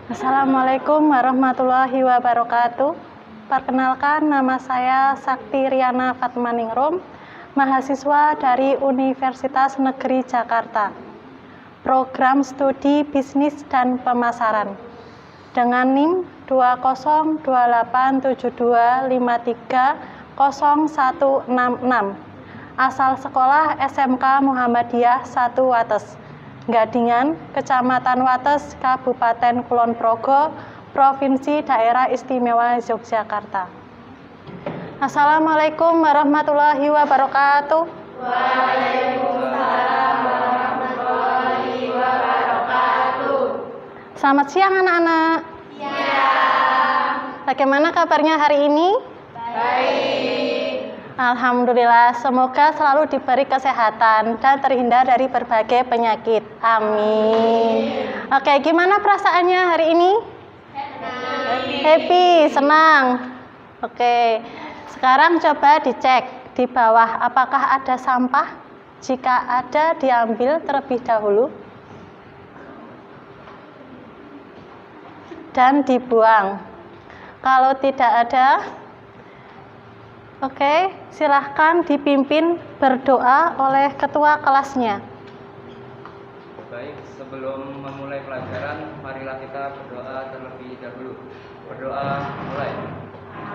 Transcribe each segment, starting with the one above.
Assalamualaikum warahmatullahi wabarakatuh. Perkenalkan, nama saya Sakti Riana Fatmaningrum, mahasiswa dari Universitas Negeri Jakarta, Program Studi Bisnis dan Pemasaran, dengan NIM 2028725301666, asal sekolah SMK Muhammadiyah 1 Wates, Gadingan, Kecamatan Wates, Kabupaten Kulon Progo, Provinsi Daerah Istimewa Yogyakarta. Assalamualaikum warahmatullahi wabarakatuh. Waalaikumsalam warahmatullahi wabarakatuh. Selamat siang anak-anak. Siang. Bagaimana kabarnya hari ini? Baik. Alhamdulillah, semoga selalu diberi kesehatan dan terhindar dari berbagai penyakit. Amin. Oke, gimana perasaannya hari ini? Happy, senang. Oke, sekarang coba dicek di bawah apakah ada sampah. Jika ada, diambil terlebih dahulu dan dibuang. Kalau tidak ada, oke, silahkan dipimpin berdoa oleh ketua kelasnya. Baik, sebelum memulai pelajaran, marilah kita berdoa terlebih dahulu. Berdoa mulai.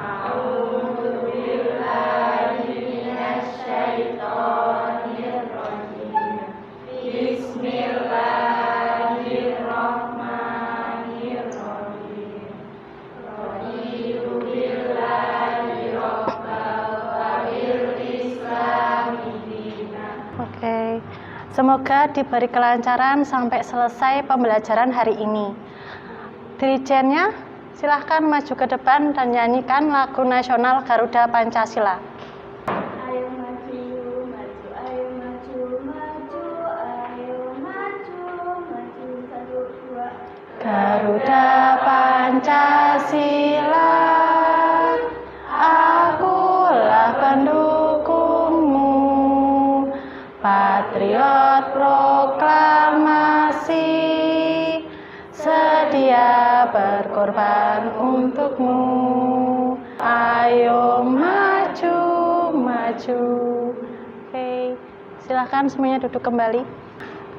A'udzubillahiminasyaitonirrajim. Bismillahirrahmanirrahim. Raditu billahi rabbal wa bil islami dinan. Oke, semoga diberi kelancaran sampai selesai pembelajaran hari ini. Dirijennya, silahkan maju ke depan dan nyanyikan lagu nasional Garuda Pancasila. Ayo maju, maju, ayo maju, maju, ayo maju, maju, 1, 2. Garuda Pancasila, akulah pendukungmu, patriot proklamasi, sedia berkorban untukmu. Ayo maju, maju. Oke, silahkan semuanya duduk kembali.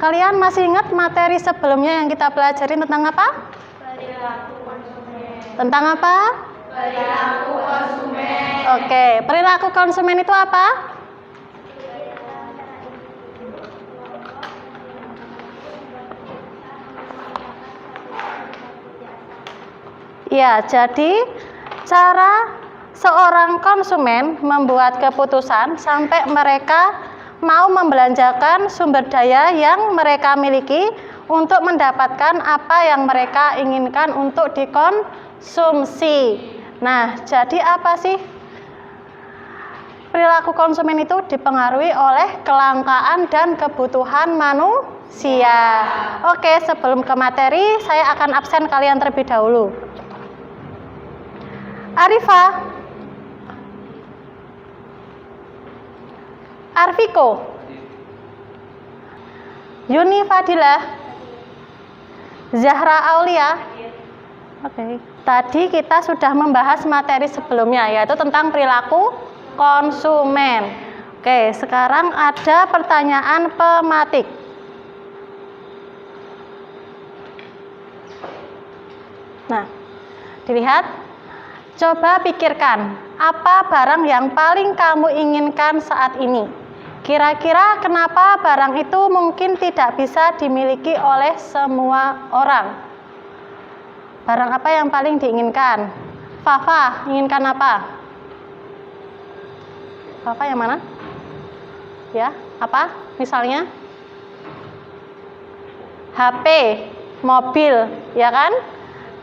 Kalian masih ingat materi sebelumnya yang kita pelajari tentang apa? Perilaku konsumen. Tentang apa? Perilaku konsumen. Oke, perilaku konsumen itu apa? Ya, jadi cara seorang konsumen membuat keputusan sampai mereka mau membelanjakan sumber daya yang mereka miliki untuk mendapatkan apa yang mereka inginkan untuk dikonsumsi. Nah, jadi apa sih? Perilaku konsumen itu dipengaruhi oleh kelangkaan dan kebutuhan manusia. Oke, sebelum ke materi, saya akan absen kalian terlebih dahulu. Arifa, Arviko, Yuni Fadilah, Zahra Aulia. Oke. Tadi kita sudah membahas materi sebelumnya, yaitu tentang perilaku konsumen. Oke, sekarang ada pertanyaan pematik. Nah, dilihat. Coba pikirkan, apa barang yang paling kamu inginkan saat ini? Kira-kira kenapa barang itu mungkin tidak bisa dimiliki oleh semua orang? Barang apa yang paling diinginkan? Fafa, inginkan apa? Fafa yang mana? Ya, apa? Misalnya? HP, mobil, ya kan?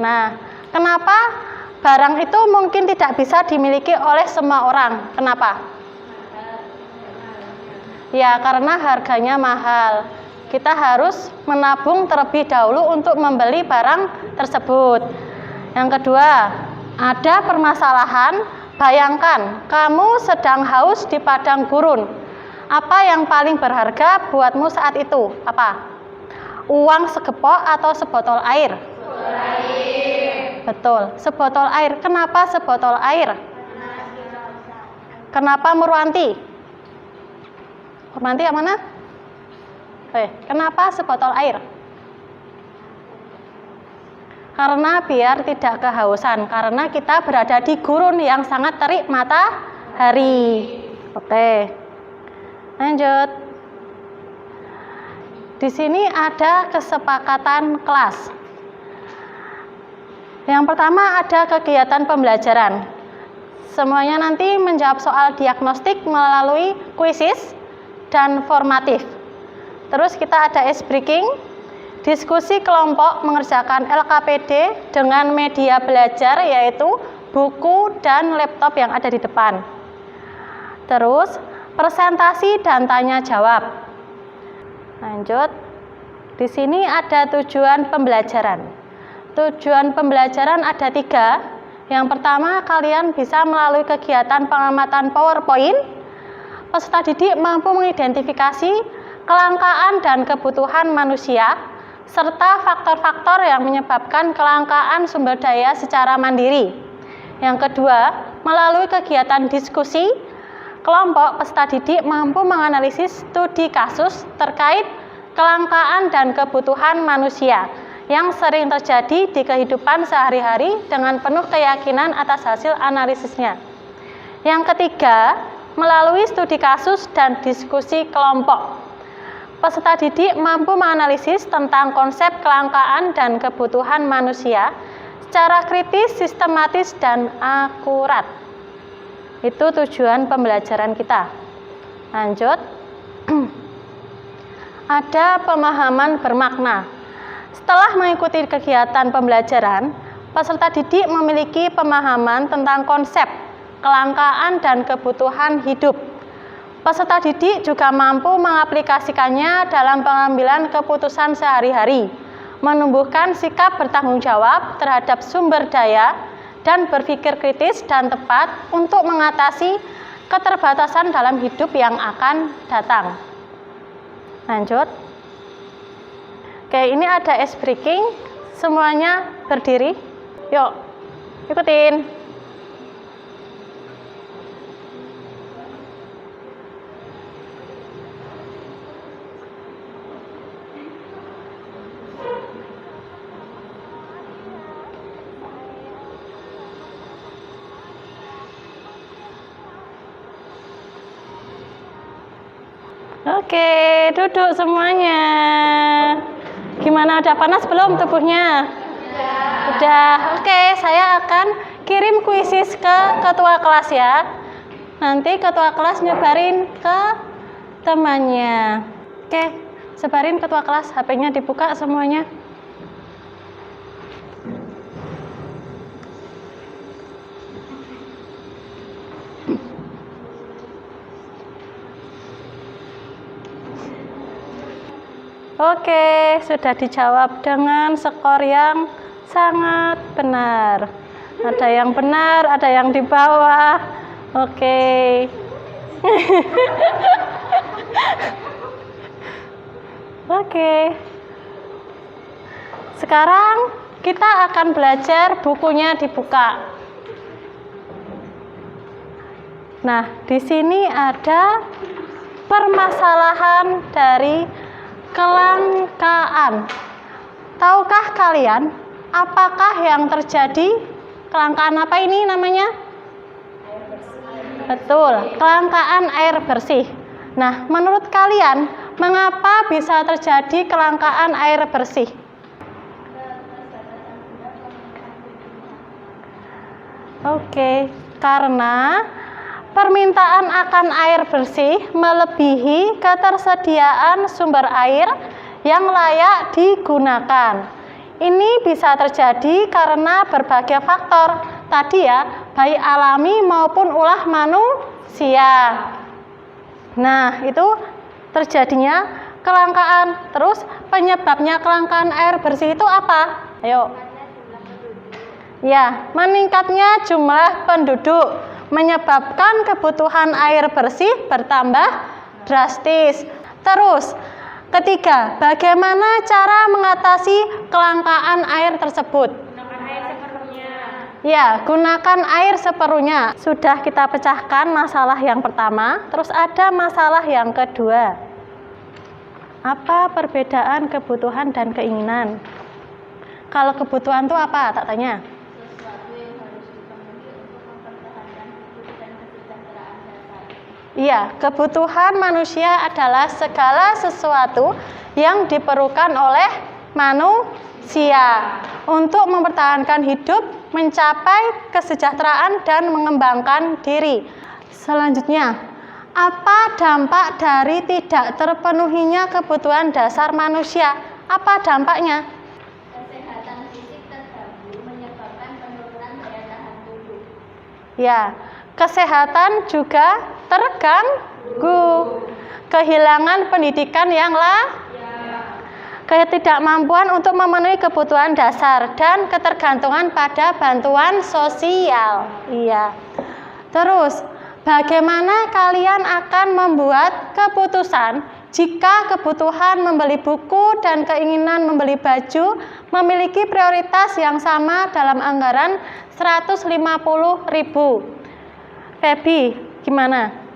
Nah, kenapa barang itu mungkin tidak bisa dimiliki oleh semua orang? Kenapa? Ya, karena harganya mahal. Kita harus menabung terlebih dahulu untuk membeli barang tersebut. Yang kedua, ada permasalahan. Bayangkan, kamu sedang haus di padang gurun. Apa yang paling berharga buatmu saat itu? Apa? Uang segepok atau sebotol air? Air. Betul, sebotol air. Kenapa sebotol air? Kenapa Murwanti? Murwanti yang mana? Kenapa sebotol air? Karena biar tidak kehausan, karena kita berada di gurun yang sangat terik matahari. Oke, lanjut. Di sini ada kesepakatan kelas. Yang pertama ada kegiatan pembelajaran. Semuanya nanti menjawab soal diagnostik melalui kuisis dan formatif. Terus kita ada ice breaking, diskusi kelompok mengerjakan LKPD dengan media belajar yaitu buku dan laptop yang ada di depan. Terus presentasi dan tanya jawab. Lanjut. Di sini ada tujuan pembelajaran. Tujuan pembelajaran ada 3. Yang pertama, kalian bisa melalui kegiatan pengamatan PowerPoint. Peserta didik mampu mengidentifikasi kelangkaan dan kebutuhan manusia, serta faktor-faktor yang menyebabkan kelangkaan sumber daya secara mandiri. Yang kedua, melalui kegiatan diskusi, kelompok peserta didik mampu menganalisis studi kasus terkait kelangkaan dan kebutuhan manusia yang sering terjadi di kehidupan sehari-hari dengan penuh keyakinan atas hasil analisisnya. Yang ketiga, melalui studi kasus dan diskusi kelompok, peserta didik mampu menganalisis tentang konsep kelangkaan dan kebutuhan manusia secara kritis, sistematis, dan akurat. Itu tujuan pembelajaran kita. Lanjut. Ada pemahaman bermakna. Setelah mengikuti kegiatan pembelajaran, peserta didik memiliki pemahaman tentang konsep kelangkaan dan kebutuhan hidup. Peserta didik juga mampu mengaplikasikannya dalam pengambilan keputusan sehari-hari, menumbuhkan sikap bertanggung jawab terhadap sumber daya, dan berpikir kritis dan tepat untuk mengatasi keterbatasan dalam hidup yang akan datang. Lanjut. Oke, ini ada ice breaking. Semuanya berdiri. Yuk, ikutin. Oke, duduk semuanya. Gimana, udah panas belum tubuhnya? Udah. Oke, saya akan kirim kuisis ke ketua kelas ya. Nanti ketua kelas nyebarin ke temannya. Oke, sebarin ketua kelas, HP-nya dibuka semuanya. Oke, sudah dijawab dengan skor yang sangat benar. Ada yang benar, ada yang di bawah. Oke. Oke. Sekarang kita akan belajar bukunya dibuka. Nah, di sini ada permasalahan dari kelangkaan. Tahukah kalian apakah yang terjadi? Kelangkaan apa ini namanya? Air bersih. Betul, kelangkaan air bersih. Nah, menurut kalian mengapa bisa terjadi kelangkaan air bersih? Oke, karena permintaan akan air bersih melebihi ketersediaan sumber air yang layak digunakan. Ini bisa terjadi karena berbagai faktor tadi ya, baik alami maupun ulah manusia. Nah, itu terjadinya kelangkaan. Terus penyebabnya kelangkaan air bersih itu apa? Ayo. Ya, meningkatnya jumlah penduduk menyebabkan kebutuhan air bersih bertambah drastis. Terus, ketiga, bagaimana cara mengatasi kelangkaan air tersebut? Gunakan air seperlunya. Ya, gunakan air seperlunya. Sudah kita pecahkan masalah yang pertama, terus ada masalah yang kedua. Apa perbedaan kebutuhan dan keinginan? Kalau kebutuhan itu apa? Tak tanya. Sesuatu yang harus dipenuhi untuk mempertahankan hidup dan kesejahteraan dasar. Iya, kebutuhan manusia adalah segala sesuatu yang diperlukan oleh manusia untuk mempertahankan hidup, mencapai kesejahteraan dan mengembangkan diri. Selanjutnya, apa dampak dari tidak terpenuhinya kebutuhan dasar manusia? Apa dampaknya? Kesehatan fisik terganggu menyebabkan penurunan daya tahan tubuh. Ya, kesehatan juga terganggu. Kehilangan pendidikan yang ketidakmampuan untuk memenuhi kebutuhan dasar dan ketergantungan pada bantuan sosial. Iya. Terus, bagaimana kalian akan membuat keputusan jika kebutuhan membeli buku dan keinginan membeli baju memiliki prioritas yang sama dalam anggaran 150.000? Feby, gimana?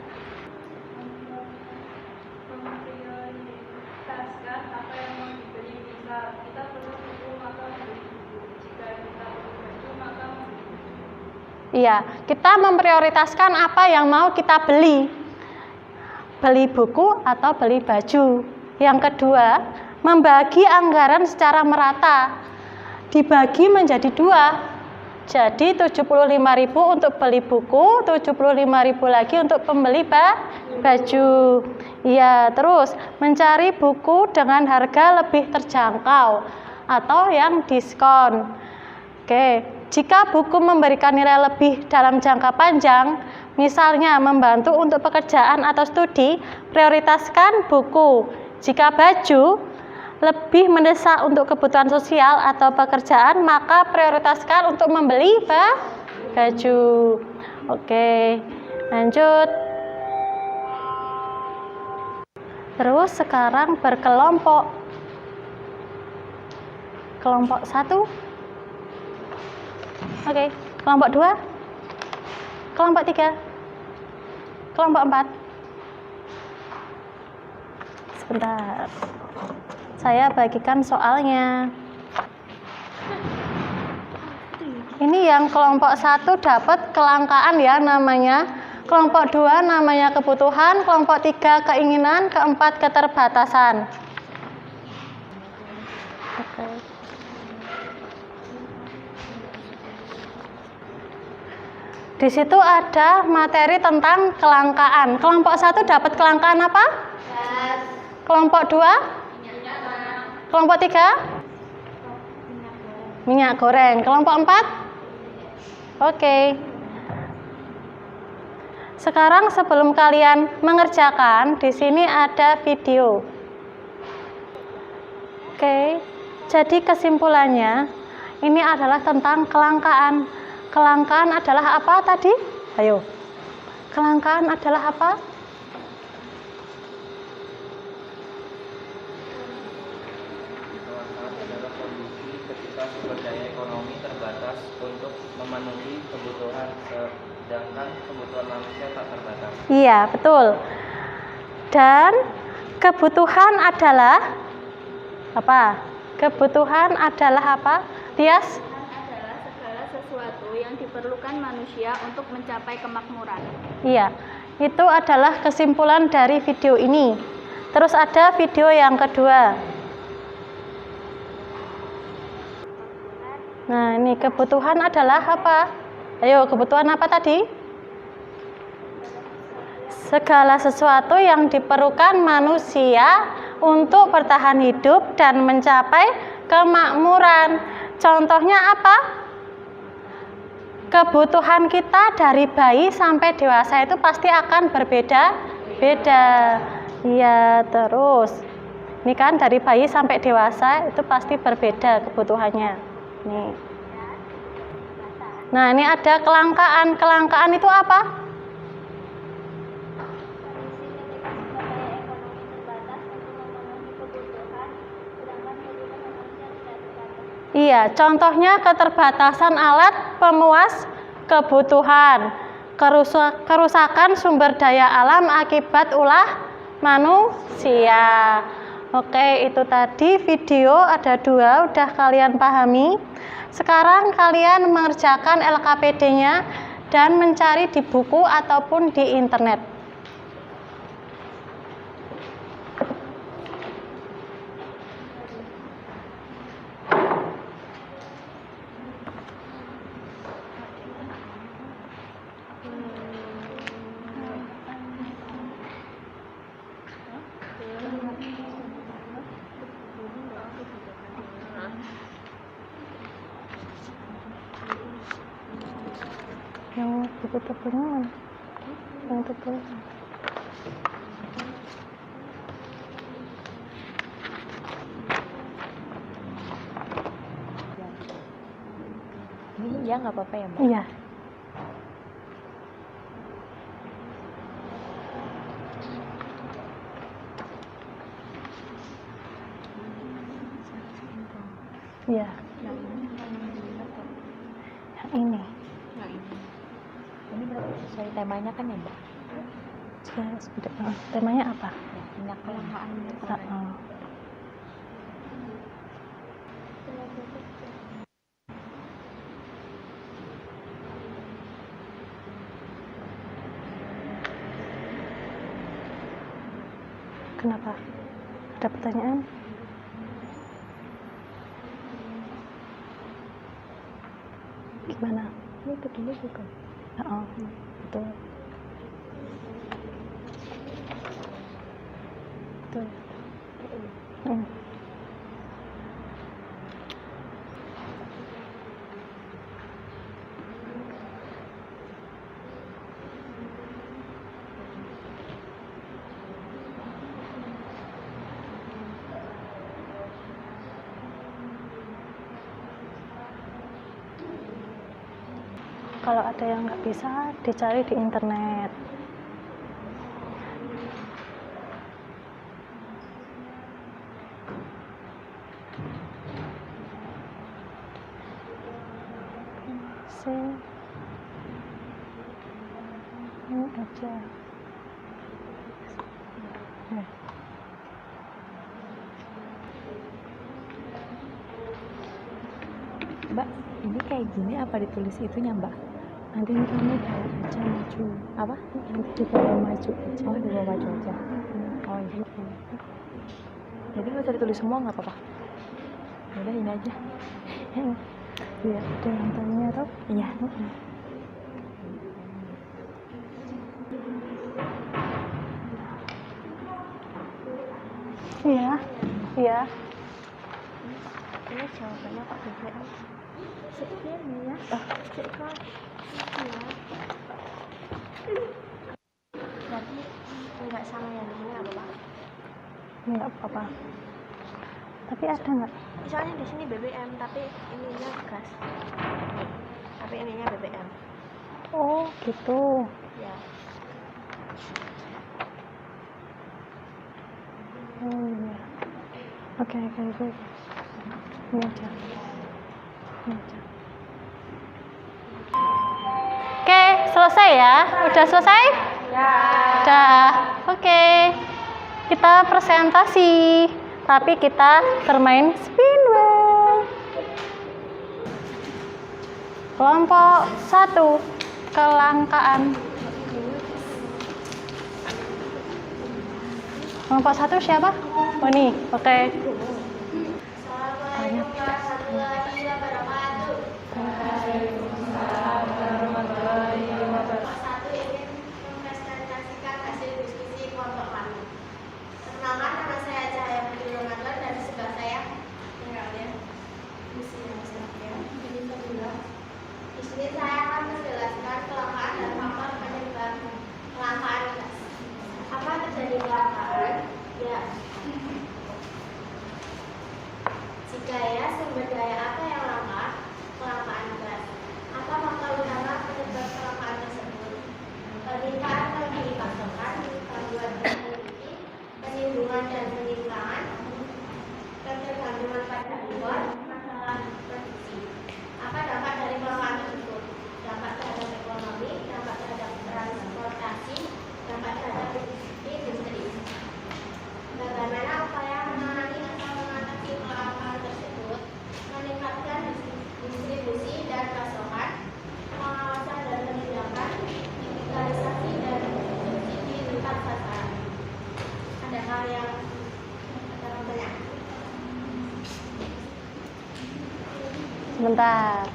Memprioritaskan apa yang mau dibeli. Misal kita perlu buku maka membeli buku. Jika kita perlu baju maka membeli baju. Iya, kita memprioritaskan apa yang mau kita beli. Beli buku atau beli baju. Yang kedua, membagi anggaran secara merata. Dibagi menjadi 2. Jadi 75.000 untuk beli buku, 75.000 lagi untuk pembeli baju. Iya, terus mencari buku dengan harga lebih terjangkau atau yang diskon. Oke, jika buku memberikan nilai lebih dalam jangka panjang, misalnya membantu untuk pekerjaan atau studi, prioritaskan buku. Jika baju lebih mendesak untuk kebutuhan sosial atau pekerjaan, maka prioritaskan untuk membeli baju. Oke, lanjut. Terus sekarang berkelompok. Kelompok 1. Oke, kelompok 2. Kelompok 3. Kelompok 4. Sebentar. Saya bagikan soalnya. Ini yang kelompok 1 dapat kelangkaan ya namanya. Kelompok 2 namanya kebutuhan, kelompok 3 keinginan, keempat keterbatasan. Oke. Di situ ada materi tentang kelangkaan. Kelompok 1 dapat kelangkaan apa? Gas, Kelompok 2? minyak tanah, Kelompok 3? Minyak goreng. Kelompok 4? Oke. Sekarang sebelum kalian mengerjakan, di sini ada video. Oke. Jadi kesimpulannya, ini adalah tentang kelangkaan. Kelangkaan adalah apa tadi? Ayo. Kelangkaan adalah apa? Kelangkaan adalah kondisi ketika sumber daya ekonomi terbatas untuk memenuhi kebutuhan, sedangkan kebutuhan manusia tak terbatas. Iya, betul. Dan kebutuhan adalah apa? Kebutuhan adalah apa? Tias? adalah segala sesuatu yang diperlukan manusia untuk mencapai kemakmuran. Iya, itu adalah kesimpulan dari video ini. Terus ada video yang kedua. Nah, ini kebutuhan adalah apa? Ayo, kebutuhan apa tadi? Segala sesuatu yang diperlukan manusia untuk bertahan hidup dan mencapai kemakmuran. Contohnya apa? Kebutuhan kita dari bayi sampai dewasa itu pasti akan berbeda-beda. Iya, terus ini kan dari bayi sampai dewasa itu pasti berbeda kebutuhannya. Nih. Nah, ini ada kelangkaan. Kelangkaan itu apa? Iya, contohnya keterbatasan alat pemuas kebutuhan, kerusakan sumber daya alam akibat ulah manusia. Oke, itu tadi video ada 2, udah kalian pahami. Sekarang kalian mengerjakan LKPD-nya dan mencari di buku ataupun di internet. Yang buku tebelnya mana? Yang tebel. Ini ya nggak apa-apa ya, Mbak? Iya. Iya. Yang ini. Ini berarti sesuai temanya kan ya, Mbak? Temanya apa? Minyak kelangkaan. Kenapa? Ada pertanyaan? Gimana? Ini begini bukan? Betul. Betul. Kalau ada yang nggak bisa, dicari di internet. Ini aja. Mbak, ini kayak gini apa ditulis itunya, Mbak? Nanti kamu bawa aja maju. Apa? Nanti dibawa maju aja. Oh, dibawa maju aja. Oh iya. Jadi nggak usah ditulis semua nggak apa-apa? Udah ini aja. Biar ada yang tanya toh. Iya. Iya. Iya. Ini jawabannya Pak BBM. Sekian ya. Sekian. Berarti nggak sama yang ini apa Pak? Nggak apa-apa. Tapi ada nggak? Misalnya di sini BBM tapi ininya gas. Tapi ininya BBM. Oh, gitu. Ya. Oh iya. Oke. Ini aja. Oke, selesai ya? Udah selesai? Ya. Udah. Oke. Kita presentasi, tapi kita bermain spinball. Kelompok 1, kelangkaan. Kelompok 1 siapa? Oh nih, oke. Banyak. Bentar.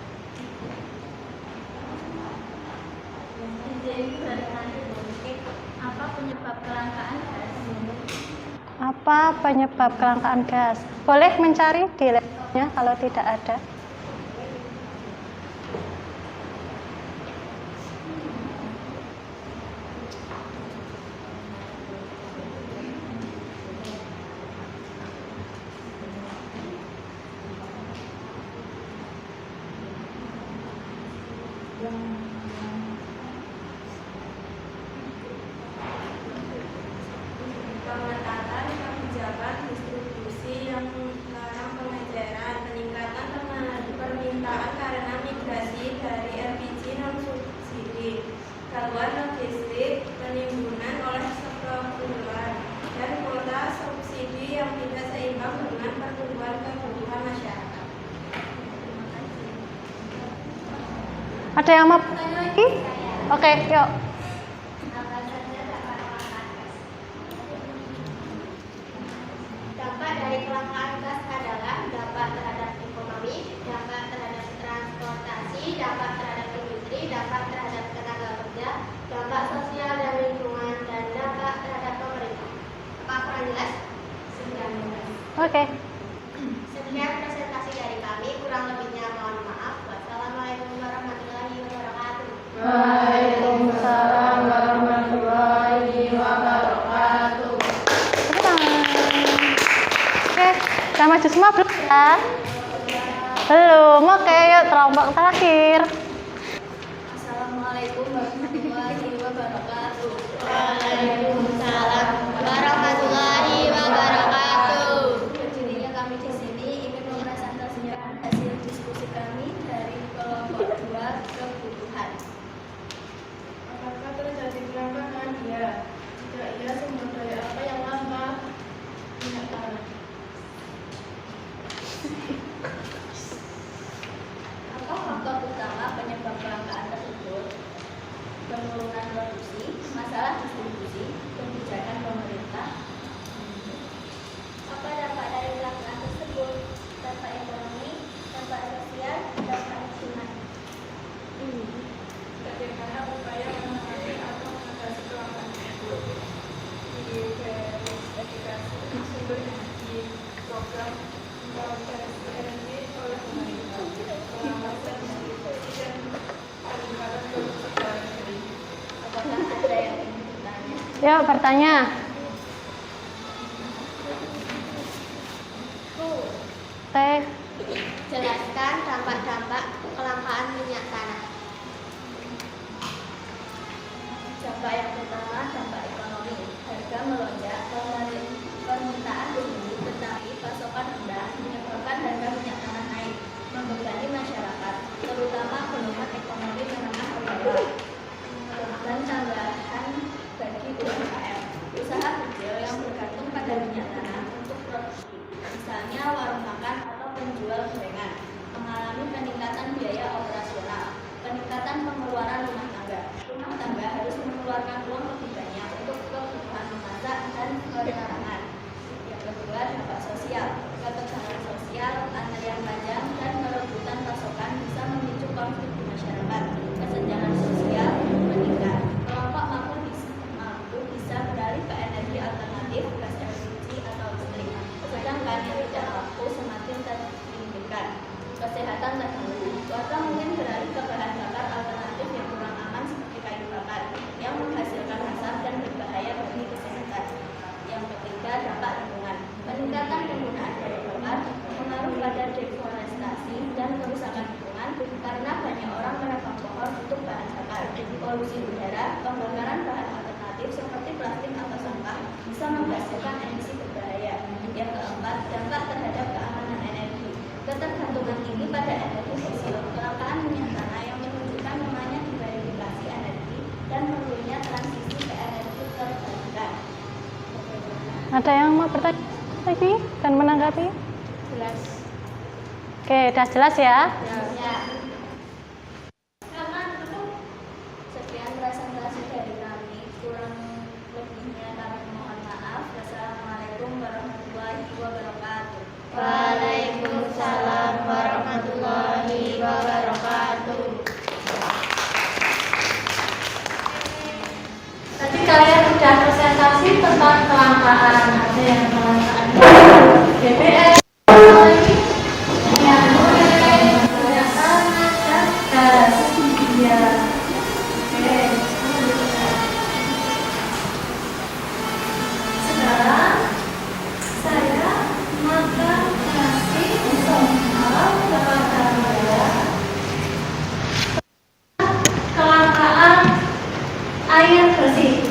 Apa penyebab kelangkaan gas? Apa penyebab kelangkaan gas? Boleh mencari di laptopnya kalau tidak ada. Pengetatan kebijakan distribusi yang melarang pengejaran, peningkatan permintaan karena migrasi dari LPG non subsidi, gangguan logistik, penimbunan oleh seperguruan, dan kuota subsidi yang tidak seimbang dengan pertumbuhan kebutuhan masyarakat. Ada yang mau bertanya lagi? Oke, yuk. Dampak dari kelangkaan gas adalah dampak terhadap ekonomi, dampak terhadap transportasi, dampak terhadap industri, dampak terhadap tenaga kerja, dampak sosial dan lingkungan, dan dampak terhadap pemerintah. Apa kurang jelas? Oke. Sekian presentasi dari kami, kurang lebihnya mohon maaf. Wassalamualaikum warahmatullahi wabarakatuh. Waalaikumsalam warahmatullahi wabarakatuh. Oke, kita maju semua belum ya? Belum, oke, yuk kelompok terakhir. Assalamualaikum warahmatullahi wabarakatuh. Waalaikumsalam warahmatullahi wabarakatuh. Berdirinya kami di sini ingin mempresentasikan hasil diskusi kami dari kelompok 2 kebutuhan. Apakah terjadi kelangkaan? Iya. Jika iya, sumber daya apa yang langka? Minyak tanah. Apa faktor utama penyebab kelangkaan tersebut? Penurunan produksi, masalah distribusi, kebijakan pemerintah. Apa dampak dari kelangkaan tersebut? Dampak ekonomi, dampak sosial, dampak lingkungan. Bagaimana upaya menangani atau mengatasi kelangkaan tersebut? Di edukasi sumber energi, program kualifikasi energi oleh pemerintah, pengawasan distribusi dan peningkatan produksi dalam negeri. Apakah ada yang ingin bertanya? Yuk bertanya. Teh. Jelaskan dampak-dampak kelangkaan minyak tanah. Dampak yang pertama, dampak ekonomi. Harga melonjak, permintaan tinggi, tetapi pasokan rendah menyebabkan harga minyak tanah naik, membebani masyarakat, terutama golongan ekonomi menengah ke bawah. Dan tambahan bagi UMKM, usaha kecil yang bergantung pada minyak tanah untuk produksi, misalnya warung makan atau penjual gorengan, mengalami peningkatan biaya operasional, peningkatan pengeluaran rumah tangga. Rumah tangga harus mengeluarkan uang lebih banyak untuk kebutuhan memasak dan penerangan. Yang kedua, dampak sosial. Ketegangan sosial, antrian panjang, dan perebutan pasokan bisa memicu konflik di masyarakat. Kesenjangan sosial meningkat. Kelompok mampu bisa beralih ke energi alternatif, gas LPG atau listrik. Sedangkan yang tidak mampu semakin tertinggikan. Kesehatan terganggu. Warga mungkin beralih ke bahan bakar alternatif yang kurang aman seperti kayu bakar, yang menghasilkan asap dan berbahaya bagi kesehatan. Yang ketiga, dampak lingkungan. Peningkatan penggunaan bahan bakar pengaruh pada deforestasi dan kerusakan lingkungan karena banyak orang menebang pohon untuk bahan bakar. Polusi udara, pembakaran bahan alternatif seperti plastik atau sampah bisa menghasilkan emisi berbahaya. Yang keempat, dampak terhadap keamanan energi. Ketergantungan tinggi pada energi fosil, kelangkaan minyak tanah yang menunjukkan lemahnya diversifikasi energi dan perlunya transisi ke energi terbarukan. Ada yang mau bertanya lagi dan menanggapi? Jelas. Oke, udah jelas ya? Ya. Sekian presentasi dari kami, kurang lebihnya kami mohon maaf. Wassalamualaikum warahmatullahi wabarakatuh. Waalaikumsalam warahmatullahi kelangkaan, ada yang kelangkaan BBM, minyak goreng, minyak tanah, dan gas. Ya, oke. Sekarang saya makan nasi soal kepada Anda. Kelangkaan air bersih.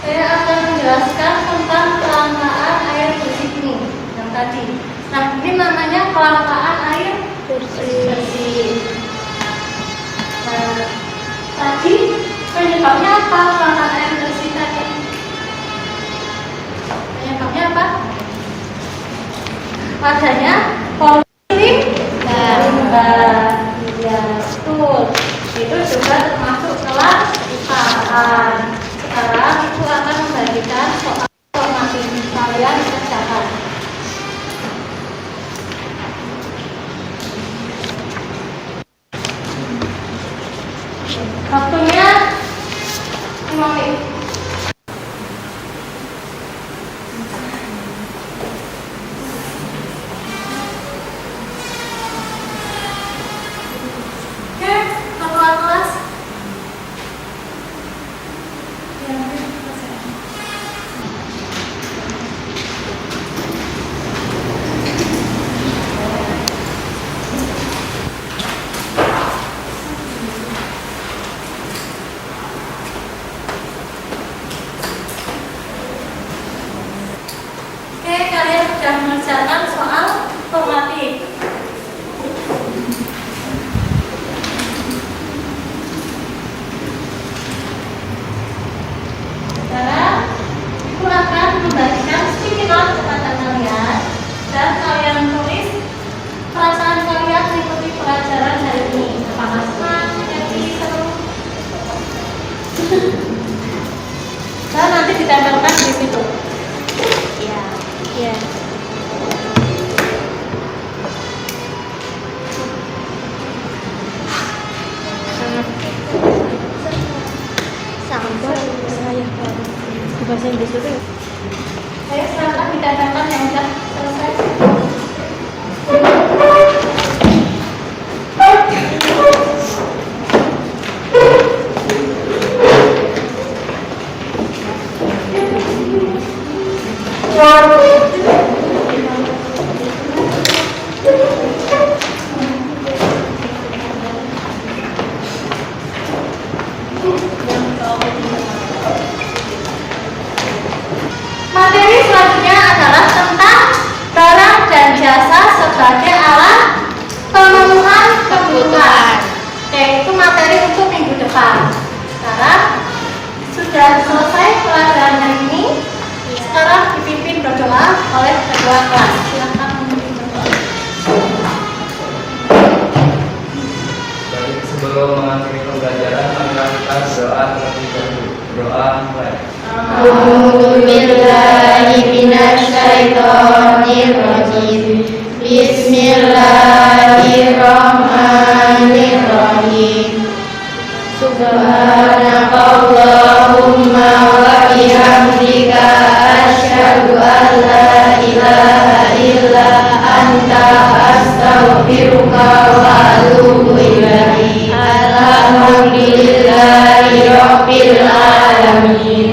Saya akan menjelaskan tentang kelangkaan air bersih ini yang tadi. Nah, ini namanya kelangkaan air bersih. Nah, tadi penyebabnya apa kelangkaan air bersih tadi? Penyebabnya apa? Adanya polusi limbah. Ya, betul. Itu juga termasuk kelangkaan. Sekarang itu akan membagikan soal informasi kalian kerjakan. Waktunya 5 menit. Oke, ketua kelas. Oke, kalian sudah mengerjakan soal formatif. Sekarang aku akan membagikan sticky note kepada kalian dan kalian tulis perasaan kalian mengikuti pelajaran hari ini. Apakah senang, happy, seru? Dan nanti ditempelkan di situ. Ya. Sampai saya di bahasa Inggris itu. Saya silakan ditempelkan yang sudah selesai. Materi selanjutnya adalah tentang barang dan jasa sebagai alat pemenuhan kebutuhan. Oke, itu materi untuk minggu depan. Sekarang sudah selesai pelajaran hari ini. Sekarang dipimpin berdoa oleh ketua kelas. Silakan memimpin berdoa. Baik, sebelum mengakhiri pembelajaran, marilah kita berdoa terlebih dahulu. Doa mulai. A'udzubillahiminasyaitonirrajim. Bismillahirrahmanirrahim. Subhanakallahumma wa bihamdika asyhadu an la ilaha illa anta astaghfiruka wa atubu ilaik. Alhamdulillahi rabbil alamin.